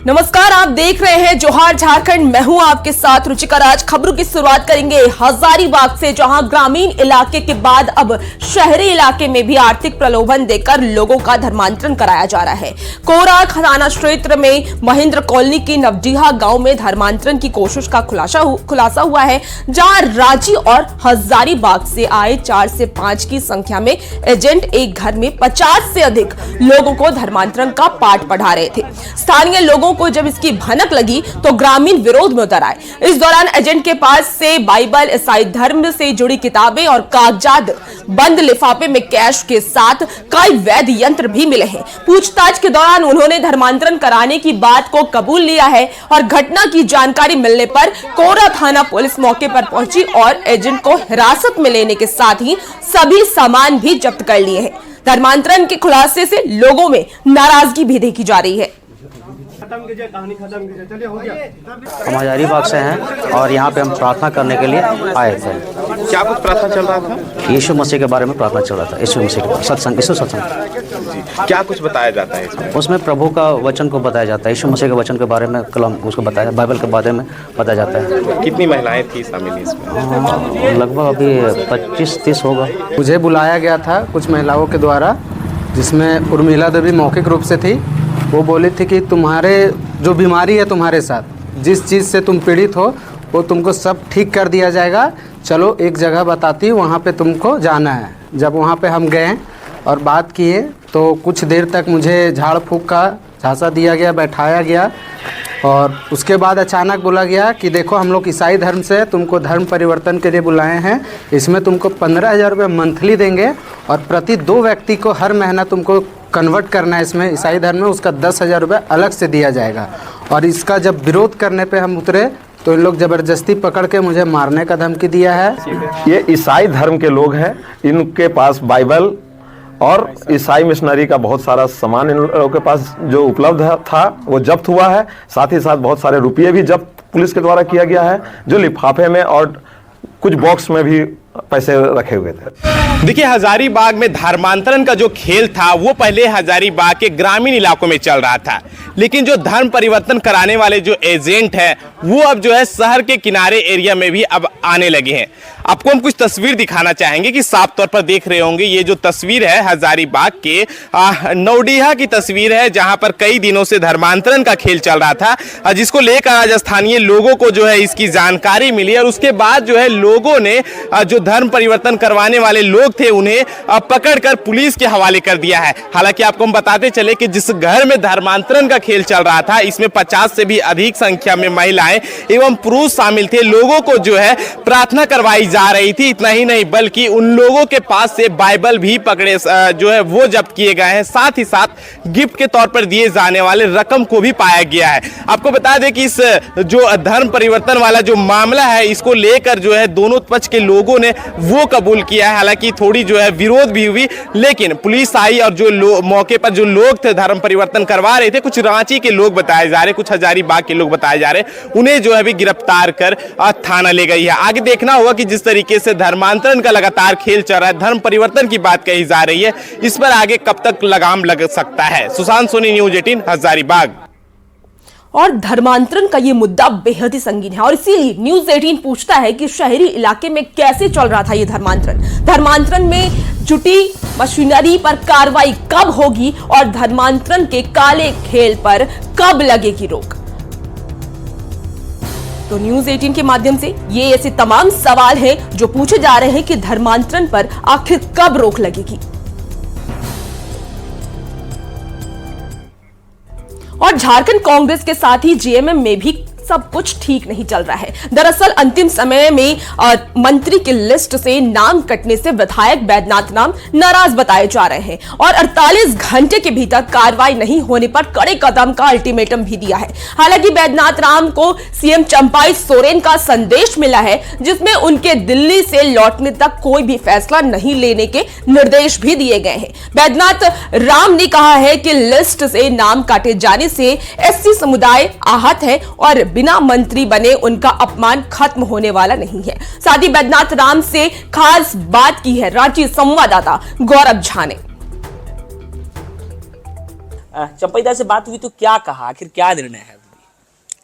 नमस्कार, आप देख रहे हैं जोहार झारखंड। मैं हूं आपके साथ रुचिका राज। खबरों की शुरुआत करेंगे हजारीबाग से, जहां ग्रामीण इलाके के बाद अब शहरी इलाके में भी आर्थिक प्रलोभन देकर लोगों का धर्मांतरण कराया जा रहा है। कोरा थाना क्षेत्र में महेंद्र कॉलोनी की नवडीहा गांव में धर्मांतरण की कोशिश का खुलासा हुआ है, जहां रांची और हजारीबाग से आए 4 से 5 की संख्या में एजेंट एक घर में 50 से अधिक लोगों को धर्मांतरण का पाठ पढ़ा रहे थे। स्थानीय लोगों को जब इसकी भनक लगी तो ग्रामीण विरोध में उतर आए। इस दौरान एजेंट के पास से बाइबल, ईसाई धर्म से जुड़ी किताबें और कागजात बंद लिफाफे में कैश के साथ कई वैध यंत्र भी मिले हैं। पूछताछ के दौरान उन्होंने धर्मांतरण कराने की बात को कबूल लिया है और घटना की जानकारी मिलने पर कोरा थाना पुलिस मौके पर पहुंची और एजेंट को हिरासत में लेने के साथ ही सभी सामान भी जब्त कर लिए हैं। धर्मांतरण के खुलासे से लोगों में नाराजगी भी देखी जा रही है। हम हजारीबाग से हैं और यहाँ पे हम प्रार्थना करने के लिए आए थे। क्या कुछ प्रार्थना चल रहा था? यीशु मसीह के बारे में प्रार्थना चल रहा था। यीशु मसीह का सत्संग, यीशु सत्संग। क्या कुछ बताया जाता है उसमें प्रभु का वचन को बताया जाता है। यीशु मसीह के वचन के बारे में कलम उसको बताया, बाइबल के बारे में बताया जाता है। कितनी महिलाएं थी शामिल इसमें? लगभग अभी 25-30 होगा। मुझे बुलाया गया था कुछ महिलाओं के द्वारा, जिसमें उर्मिला देवी मौखिक रूप से थी। वो बोली थी कि तुम्हारे जो बीमारी है तुम्हारे साथ, जिस चीज़ से तुम पीड़ित हो वो तुमको सब ठीक कर दिया जाएगा। चलो एक जगह बताती हूँ, वहाँ पे तुमको जाना है। जब वहाँ पे हम गए और बात किए तो कुछ देर तक मुझे झाड़ फूँक का झांसा दिया गया, बैठाया गया और उसके बाद अचानक बोला गया कि देखो हम लोग ईसाई धर्म से तुमको धर्म परिवर्तन के लिए बुलाए हैं। इसमें तुमको 15,000 रुपये मंथली देंगे और प्रति 2 व्यक्ति को हर महीना तुमको कन्वर्ट करना है इसमें ईसाई धर्म में, उसका 10,000 रुपये अलग से दिया जाएगा। और इसका जब विरोध करने पे हम उतरे तो इन लोग ज़बरदस्ती पकड़ के मुझे मारने का धमकी दिया है। ये ईसाई धर्म के लोग हैं, इनके पास बाइबल और ईसाई मिशनरी का बहुत सारा सामान इन लोगों के पास जो उपलब्ध था वो जब्त हुआ है। साथ ही साथ बहुत सारे रुपये भी जब्त पुलिस के द्वारा किया गया है, जो लिफाफे में और कुछ बॉक्स में भी पैसे रखे हुए थे। देखिए, हजारीबाग में धर्मांतरण का जो खेल था वो पहले हजारीबाग के ग्रामीण इलाकों में चल रहा था, लेकिन जो धर्म परिवर्तन कराने वाले जो एजेंट हैं वो अब जो है शहर के किनारे एरिया में भी अब आने लगे हैं। आपको हम कुछ तस्वीर दिखाना चाहेंगे कि साफ तौर पर देख रहे होंगे। ये जो तस्वीर है हजारीबाग के नवडीहा की तस्वीर है, जहां पर कई दिनों से धर्मांतरण का खेल चल रहा था, जिसको लेकर आज स्थानीय लोगों को जो है इसकी जानकारी मिली और उसके बाद जो है लोगों ने जो धर्म परिवर्तन करवाने वाले लोग थे उन्हें पकड़कर पुलिस के हवाले कर दिया है। हालांकि आपको हम बताते चले कि जिस घर में धर्मांतरण का खेल चल रहा था इसमें 50 से भी अधिक संख्या में महिलाएं एवं पुरुष शामिल थे। लोगों को जो है प्रार्थना करवाई जा रही थी। इतना ही नहीं बल्कि उन लोगों के पास से बाइबल भी पकड़े जो है वो जब्त किए गए हैं। साथ ही साथ गिफ्ट के तौर पर दिए जाने वाले रकम को भी पाया गया है। आपको बता दें कि इस जो धर्म परिवर्तन वाला जो मामला है इसको लेकर जो है दोनों पक्ष के लोगों ने वो कबूल किया है। हालांकि थोड़ी जो है विरोध भी हुई, लेकिन पुलिस आई और जो मौके पर जो लोग थे धर्म परिवर्तन करवा रहे थे, कुछ रांची के लोग बताए जा रहे, कुछ हजारीबाग के लोग बताए जा रहे, उन्हें जो है भी गिरफ्तार कर थाना ले गई है। आगे देखना होगा कि जिस तरीके से धर्मांतरण का लगातार खेल चल रहा है, धर्म परिवर्तन की बात कही जा रही है, इस पर आगे कब तक लगाम लग सकता है। सुशांत सोनी, न्यूज़ 18 हजारीबाग। और धर्मांतरण का ये मुद्दा बेहद ही संगीन है और इसीलिए न्यूज़ 18 पूछता है कि शहरी इलाके में कैसे चल रहा था ये धर्मांतरण में जुटी मशीनरी पर कार्रवाई कब होगी और धर्मांतरण के काले खेल पर कब लगेगी रोक। तो न्यूज़ 18 के माध्यम से ये ऐसे तमाम सवाल हैं जो पूछे जा रहे हैं कि धर्मांतरण पर आखिर कब रोक लगेगी। और झारखंड कांग्रेस के साथ ही जेएमएम में भी सब कुछ ठीक नहीं चल रहा है। दरअसल अंतिम समय में मंत्री की लिस्ट से नाम कटने से विधायक बैद्यनाथ राम नाराज बताए जा रहे हैं और 48 घंटे के भीतर कार्रवाई नहीं होने पर कड़े कदम का अल्टीमेटम भी दिया है। हालांकि बैद्यनाथ राम को सीएम चंपाई सोरेन का संदेश मिला है, जिसमें उनके दिल्ली से लौटने तक कोई भी फैसला नहीं लेने के निर्देश भी दिए गए हैं। बैद्यनाथ राम ने कहा है कि लिस्ट से नाम काटे जाने से एससी समुदाय आहत है और बिना मंत्री बने उनका अपमान खत्म होने वाला नहीं है। साथ ही बैद्यनाथ राम से खास बात की है रांची संवाददाता गौरव झा ने। चंपईदा से बात हुई तो क्या कहा, आखिर क्या निर्णय है?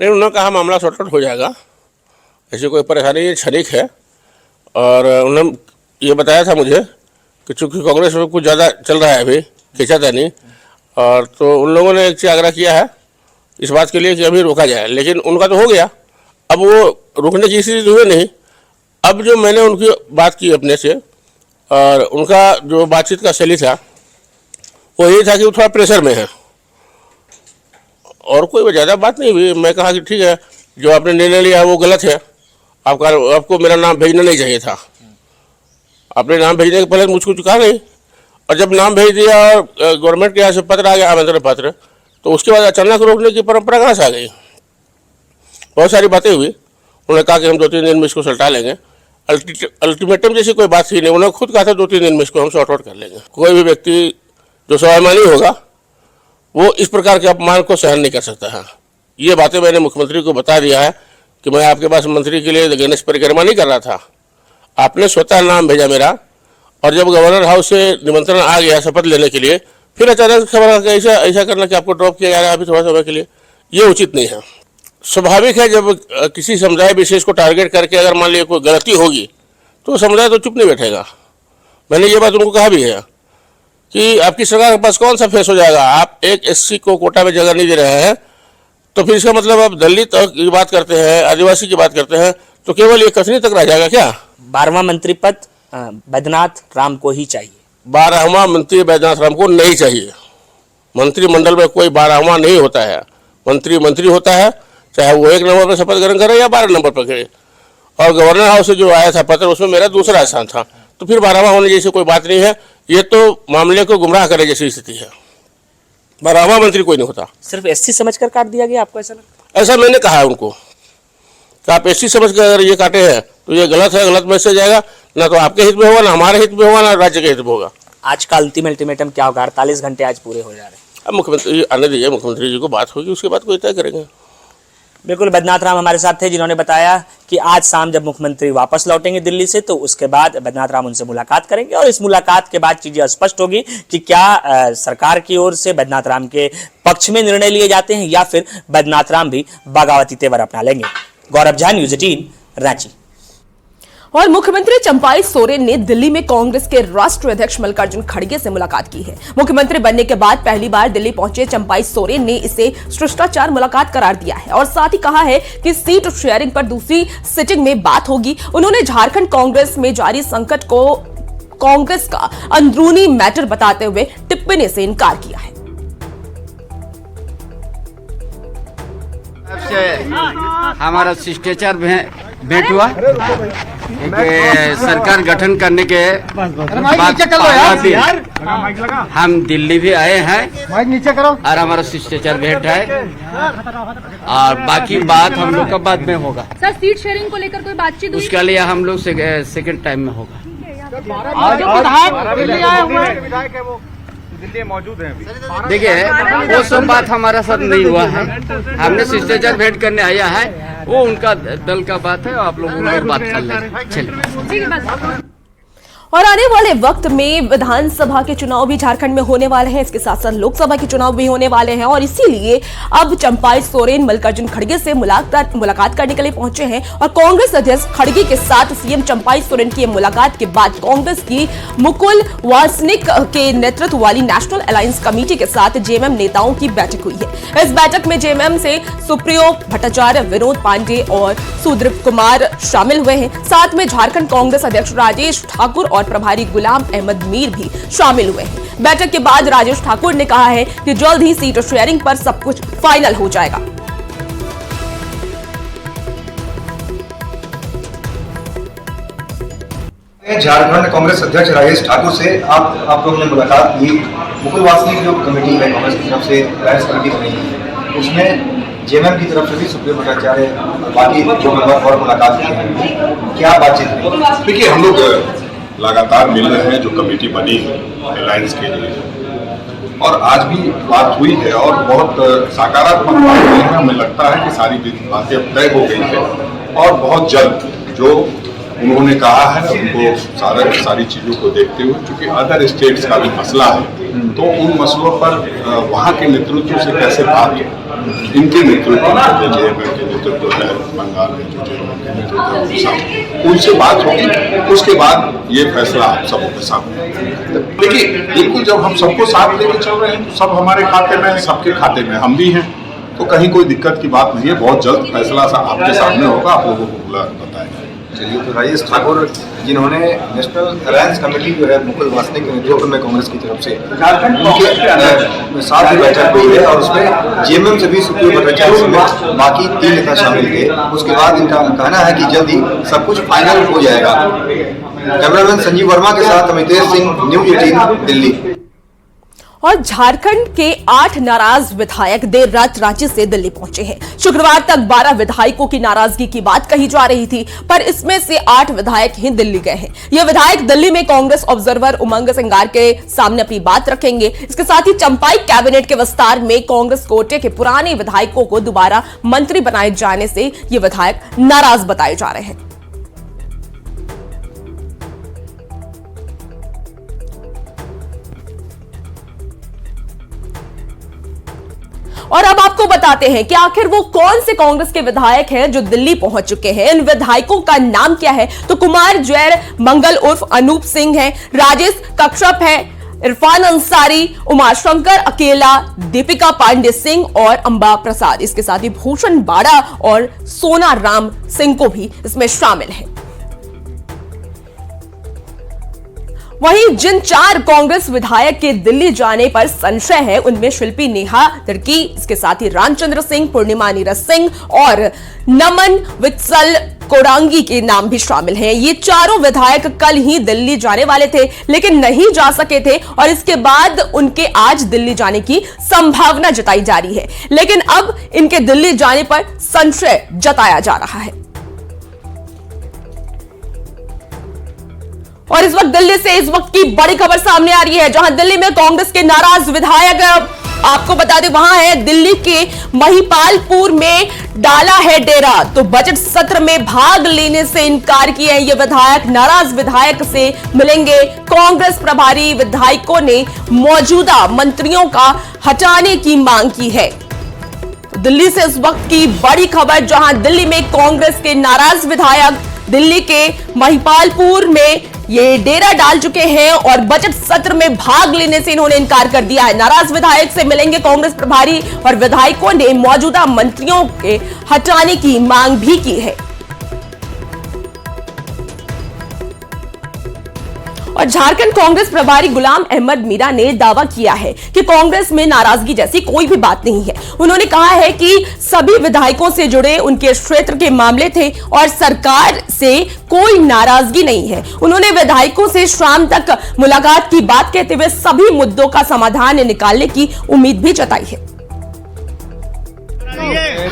नहीं, उन्होंने कहा मामला सॉर्ट आउट हो जाएगा, ऐसी कोई परेशानी नहीं, क्षणिक है। और उन्होंने ये बताया था मुझे कि चूँकि कांग्रेस में कुछ ज़्यादा चल रहा है अभी, खींचातानी, और तो उन लोगों ने एक चीज़ आग्रह किया है इस बात के लिए कि अभी रोका जाए, लेकिन उनका तो हो गया, अब वो रुकने की स्थिति हुई नहीं। अब जो मैंने उनकी बात की अपने से, और उनका जो बातचीत का शैली था वो यही था कि वो थोड़ा प्रेशर में है, और कोई ज़्यादा बात नहीं हुई। मैं कहा कि ठीक है, जो आपने निर्णय लिया है वो गलत है, आपको मेरा नाम भेजना नहीं चाहिए था, आपने नाम भेजने के पहले मुझको कहा नहीं, और जब नाम भेज दिया और गवर्नमेंट के यहाँ से पत्र आ गया, आमंत्रण पत्र, तो उसके बाद अचानक रोकने की परंपरा कहाँ से आ गई? बहुत सारी बातें हुई। उन्होंने कहा कि हम 2-3 दिन में इसको सल्टा लेंगे, अल्टीमेटम जैसी कोई बात थी नहीं। उन्होंने खुद कहा था 2-3 दिन में इसको हम सॉर्ट आउट कर लेंगे। कोई भी व्यक्ति जो स्वाभिमानी होगा वो इस प्रकार के अपमान को सहन नहीं कर सकता है। ये बातें मैंने मुख्यमंत्री को बता दिया है कि मैं आपके पास मंत्री के लिए गणेश परिक्रमा नहीं कर रहा था, आपने स्वतः नाम भेजा मेरा, और जब गवर्नर हाउस से निमंत्रण आ गया शपथ लेने के लिए, फिर अचानक खबर ऐसा करना कि आपको ड्रॉप किया जा रहा है अभी थोड़ा समय के लिए, ये उचित नहीं है। स्वाभाविक है, जब किसी समुदाय विशेष को टारगेट करके अगर मान लीजिए कोई गलती होगी तो समुदाय तो चुप नहीं बैठेगा। मैंने ये बात उनको कहा भी है कि आपकी सरकार के पास कौन सा फेस हो जाएगा, आप एक एससी को कोटा में जगह नहीं दे रहे हैं, तो फिर इसका मतलब आप दलित की बात करते हैं, आदिवासी की बात करते हैं, तो केवल ये कथनी तक रह जाएगा क्या? 12वां मंत्री पद बैद्यनाथ राम को ही चाहिए। 12वां मंत्री बैद्यनाथ राम को नहीं चाहिए। मंत्रिमंडल में कोई 12वां नहीं होता है, मंत्री होता है, चाहे वो 1 नंबर पर शपथ ग्रहण करे या 12 नंबर पर करे। और गवर्नर हाउस से जो आया था पत्र, उसमें मेरा दूसरा स्थान था, तो फिर 12वां होने जैसी कोई बात नहीं है। ये तो मामले को गुमराह करे जैसी स्थिति है। 12वां मंत्री कोई नहीं होता। सिर्फ एससी समझकर काट दिया गया, आपको ऐसा लगता है? ऐसा मैंने कहा है उनको कि आप एससी समझ कर अगर ये काटे हैं तो ये गलत है, गलत मैसेज जाएगा, ना तो आपके हित में होगा, ना हमारे हित में होगा, ना राज्य के हित में होगा। आज का अंतिम अल्टीमेटम क्या होगा? 48 घंटे आज पूरे हो जा रहे हैं। अब मुख्यमंत्री आने दीजिए, मुख्यमंत्री जी को बात होगी, उसके बाद कोई तय करेंगे। बिल्कुल, बैद्यनाथ राम हमारे साथ थे, जिन्होंने बताया कि आज शाम जब मुख्यमंत्री वापस लौटेंगे दिल्ली से, तो उसके बाद बैद्यनाथ राम उनसे मुलाकात करेंगे, और इस मुलाकात के बाद चीजें स्पष्ट होगी कि क्या सरकार की ओर से बैद्यनाथ राम के पक्ष में निर्णय लिए जाते हैं, या फिर बैद्यनाथ राम भी बगावती तेवर अपना लेंगे। गौरव झा, न्यूज़ 18, रांची। और मुख्यमंत्री चंपाई सोरेन ने दिल्ली में कांग्रेस के राष्ट्रीय अध्यक्ष मल्लिकार्जुन खड़गे से मुलाकात की है। मुख्यमंत्री बनने के बाद पहली बार दिल्ली पहुंचे चंपाई सोरेन ने इसे शिष्टाचार मुलाकात करार दिया है, और साथ ही कहा है कि सीट शेयरिंग पर दूसरी सिटिंग में बात होगी। उन्होंने झारखंड कांग्रेस में जारी संकट को कांग्रेस का अंदरूनी मैटर बताते हुए टिप्पणी से इनकार किया है। हमारा शिष्टाचार भेंट हुआ, सरकार गठन करने के बाद हम दिल्ली भी आए हैं, और हमारा शिष्टाचार भेंट है, और बाकी बात हम लोग का बाद में होगा। सर, सीट शेयरिंग को लेकर कोई बातचीत हुई? उसके लिए हम लोग सेकेंड टाइम में होगा। देखिए, वो सब बात हमारा साथ नहीं हुआ है, हमने शिष्टाचार भेंट करने आया है, वो उनका दल का बात है, आप लोग उनसे बात कर लें। चलिए। और आने वाले वक्त में विधानसभा के चुनाव भी झारखंड में होने वाले हैं, इसके साथ साथ लोकसभा के चुनाव भी होने वाले हैं, और इसीलिए अब चंपाई सोरेन मल्लिकार्जुन खड़गे से मुलाकात करने के लिए पहुंचे हैं। और कांग्रेस अध्यक्ष खड़गे के साथ सीएम चंपाई सोरेन की मुलाकात के बाद कांग्रेस की मुकुल वासनिक के नेतृत्व वाली नेशनल अलायंस कमेटी के साथ जेएमएम नेताओं की बैठक हुई है। इस बैठक में जेएमएम से सुप्रियो भट्टाचार्य, विनोद पांडे और सुदीप कुमार शामिल हुए हैं। साथ में झारखंड कांग्रेस अध्यक्ष राजेश ठाकुर और प्रभारी गुलाम अहमद मीर भी शामिल हुए हैं। बैठक के बाद राजेश ठाकुर ने कहा है कि जल्द ही सीट शेयरिंग पर सब कुछ फाइनल हो जाएगा। झारखंड कांग्रेस अध्यक्ष राजेश ठाकुर से आप लोगों ने मुलाकात की। मुकुल वासनिक जो कमेटी है कांग्रेस की तरफ से अलायंस कमेटी बनी है, उसमें जेएमएम की तरफ से भी सुप्रियो भट्टाचार्य बाकी जो मेंबर और मुलाकात की है, क्या बातचीत हुई? देखिए, हम लोग लगातार मिल रहे हैं, जो कमेटी बनी है अलायंस के लिए, और आज भी बात हुई है और बहुत सकारात्मक बात हुई है। हमें लगता है कि सारी बातें अब तय हो गई है, और बहुत जल्द जो उन्होंने कहा है, उनको सारी चीज़ों को देखते हुए, चूंकि अदर स्टेट्स का भी मसला है, तो उन मसलों पर वहाँ के नेतृत्व से कैसे बात हो, इनके नेतृत्व में, जेएमएम के नेतृत्व है बंगाल में, जो जेएमएम के नेतृत्व है, उनसे बात होगी, उसके बाद ये फैसला आप सबों के सामने। देखिए, बिल्कुल जब हम सबको साथ लेके चल रहे हैं, तो सब हमारे खाते में है, सबके खाते में हम भी हैं, तो कहीं कोई दिक्कत की बात नहीं है। बहुत जल्द फैसला आपके सामने होगा, आप लोगों को बताएंगे। चलिए, तो राजेश ठाकुर जिन्होंने नेशनल अलायंस कमेटी जो है मुकुल वासनिक के नेतृत्व में कांग्रेस की तरफ से उनके साथ ही बैठक हुई है और उसमें जेएमएम से भी सुप्रीम भट्टाचार्य समेत बाकी 3 नेता शामिल थे। उसके बाद इनका कहना है कि जल्द ही सब कुछ फाइनल हो जाएगा। कैमरामैन संजीव वर्मा के साथ अमितेश सिंह, न्यूज़ 18 दिल्ली। और झारखंड के 8 नाराज विधायक देर रात रांची से दिल्ली पहुंचे हैं। शुक्रवार तक 12 विधायकों की नाराजगी की बात कही जा रही थी, पर इसमें से 8 विधायक ही दिल्ली गए हैं। ये विधायक दिल्ली में कांग्रेस ऑब्जर्वर उमंग सिंगार के सामने अपनी बात रखेंगे। इसके साथ ही चंपाई कैबिनेट के विस्तार में कांग्रेस कोटे के पुराने विधायकों को दोबारा मंत्री बनाए जाने से ये विधायक नाराज बताए जा रहे हैं। और अब आपको बताते हैं कि आखिर वो कौन से कांग्रेस के विधायक हैं जो दिल्ली पहुंच चुके हैं। इन विधायकों का नाम क्या है? तो कुमार जैर मंगल उर्फ अनूप सिंह है, राजेश कश्यप है, इरफान अंसारी, उमाशंकर अकेला, दीपिका पांडे सिंह और अंबा प्रसाद। इसके साथ ही भूषण बाड़ा और सोना राम सिंह को भी इसमें शामिल है। वहीं जिन 4 कांग्रेस विधायक के दिल्ली जाने पर संशय है, उनमें शिल्पी नेहा तिर्की, इसके साथ ही रामचंद्र सिंह, पूर्णिमा नीरज सिंह और नमन वित्सल कोडांगी के नाम भी शामिल हैं। ये चारों विधायक कल ही दिल्ली जाने वाले थे, लेकिन नहीं जा सके थे और इसके बाद उनके आज दिल्ली जाने की संभावना जताई जा रही है। लेकिन अब इनके दिल्ली जाने पर संशय जताया जा रहा है। और इस वक्त दिल्ली से इस वक्त की बड़ी खबर सामने आ रही है, जहां दिल्ली में कांग्रेस के नाराज विधायक, आपको बता दें वहां है दिल्ली के महिपालपुर में डाला है डेरा। तो बजट सत्र में भाग लेने से इनकार किए हैं ये विधायक। नाराज विधायक से मिलेंगे कांग्रेस प्रभारी विधायकों ने मौजूदा मंत्रियों का हटाने की मांग की है। दिल्ली से इस वक्त की बड़ी खबर, जहां दिल्ली में कांग्रेस के नाराज विधायक दिल्ली के महिपालपुर में ये डेरा डाल चुके हैं और बजट सत्र में भाग लेने से इन्होंने इनकार कर दिया है। नाराज विधायक से मिलेंगे कांग्रेस प्रभारी और विधायकों ने मौजूदा मंत्रियों के हटाने की मांग भी की है। और झारखंड कांग्रेस प्रभारी गुलाम अहमद मीरा ने दावा किया है कि कांग्रेस में नाराजगी जैसी कोई भी बात नहीं है। उन्होंने कहा है कि सभी विधायकों से जुड़े उनके क्षेत्र के मामले थे और सरकार से कोई नाराजगी नहीं है। उन्होंने विधायकों से शाम तक मुलाकात की बात कहते हुए सभी मुद्दों का समाधान निकालने की उम्मीद भी जताई है।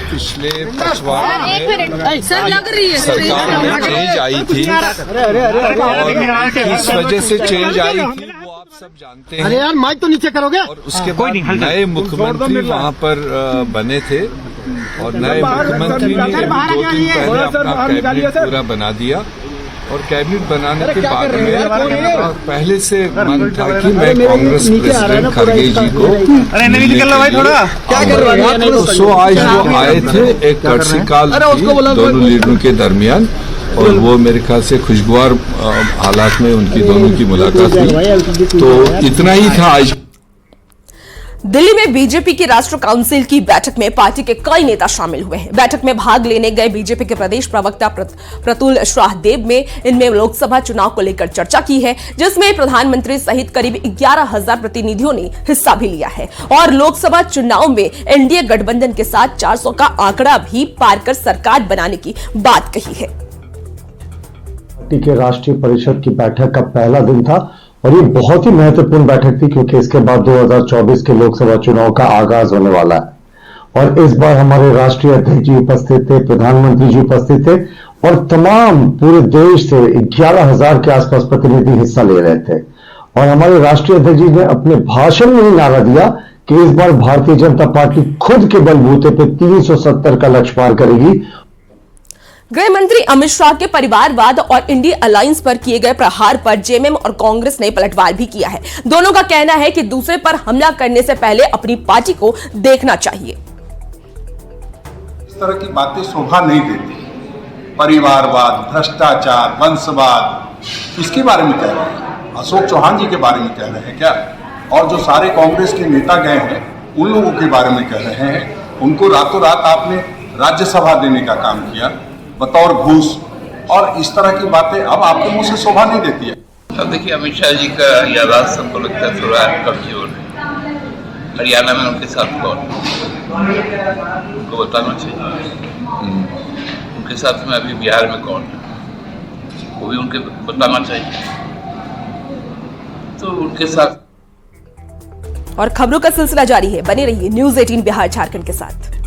पिछले पचवाड़ में सरकार में चेंज आई थी और किस वजह से चेंज आई थी वो आप सब जानते हैं। अरे यार माइक तो नीचे करोगे। और उसके बाद नए मुख्यमंत्री वहाँ पर बने थे और नए मुख्यमंत्री ने 2 दिन पहले अपना कैबिनेट पूरा बना दिया और कैबिनेट बनाने के बाद में पहले से मन था कि मैं कांग्रेस प्रेसिडेंट खड़गे जी को सो आज वो आए थे एक कर्षिकाल दोनों लीडरों के दरमियान और वो मेरे ख्याल से खुशगवार हालात में उनकी दोनों की मुलाकात हुई। तो इतना ही था आज। दिल्ली में बीजेपी की राष्ट्रीय काउंसिल की बैठक में पार्टी के कई नेता शामिल हुए हैं। बैठक में भाग लेने गए बीजेपी के प्रदेश प्रवक्ता प्रतुल शाहदेव में इनमें लोकसभा चुनाव को लेकर चर्चा की है, जिसमें प्रधानमंत्री सहित करीब 11,000 प्रतिनिधियों ने हिस्सा भी लिया है और लोकसभा चुनाव में एनडीए गठबंधन के साथ 400 का आंकड़ा भी पार कर सरकार बनाने की बात कही है। पार्टी के राष्ट्रीय परिषद की बैठक का पहला दिन था और ये बहुत ही महत्वपूर्ण बैठक थी क्योंकि इसके बाद 2024 के लोकसभा चुनाव का आगाज होने वाला है और इस बार हमारे राष्ट्रीय अध्यक्ष जी उपस्थित थे, प्रधानमंत्री जी उपस्थित थे और तमाम पूरे देश से 11,000 के आसपास प्रतिनिधि हिस्सा ले रहे थे। और हमारे राष्ट्रीय अध्यक्ष जी ने अपने भाषण में ही नारा दिया कि इस बार भारतीय जनता पार्टी खुद के बलबूते पे 370 का लक्ष्य पार करेगी। गृह मंत्री अमित शाह के परिवारवाद और इंडिया अलायंस पर किए गए प्रहार पर जेएमएम और कांग्रेस ने पलटवार भी किया है। दोनों का कहना है कि दूसरे पर हमला करने से पहले अपनी पार्टी को देखना चाहिए। इस तरह की बातें शोभा नहीं देती। परिवारवाद, भ्रष्टाचार, वंशवाद, इसके बारे में कह रहे हैं? अशोक चौहान जी के बारे में कह रहे हैं क्या? और जो सारे कांग्रेस के नेता गए हैं उन लोगों के बारे में कह रहे हैं? उनको रातों रात आपने राज्यसभा देने का काम किया बतौर घूस, और इस तरह की बातें अब आपके मुंह से शोभा नहीं देती है। अब देखिए, अमित शाह जी का याददाश्त सबको लगता है थोड़ा कमजोर है। हरियाणा में उनके साथ कौन, उनको बताना चाहिए। उनके साथ में अभी बिहार में कौन, वो भी उनके बताना चाहिए। तो उनके साथ। और खबरों का सिलसिला जारी है, बने रहिए न्यूज़ 18 बिहार झारखंड के साथ।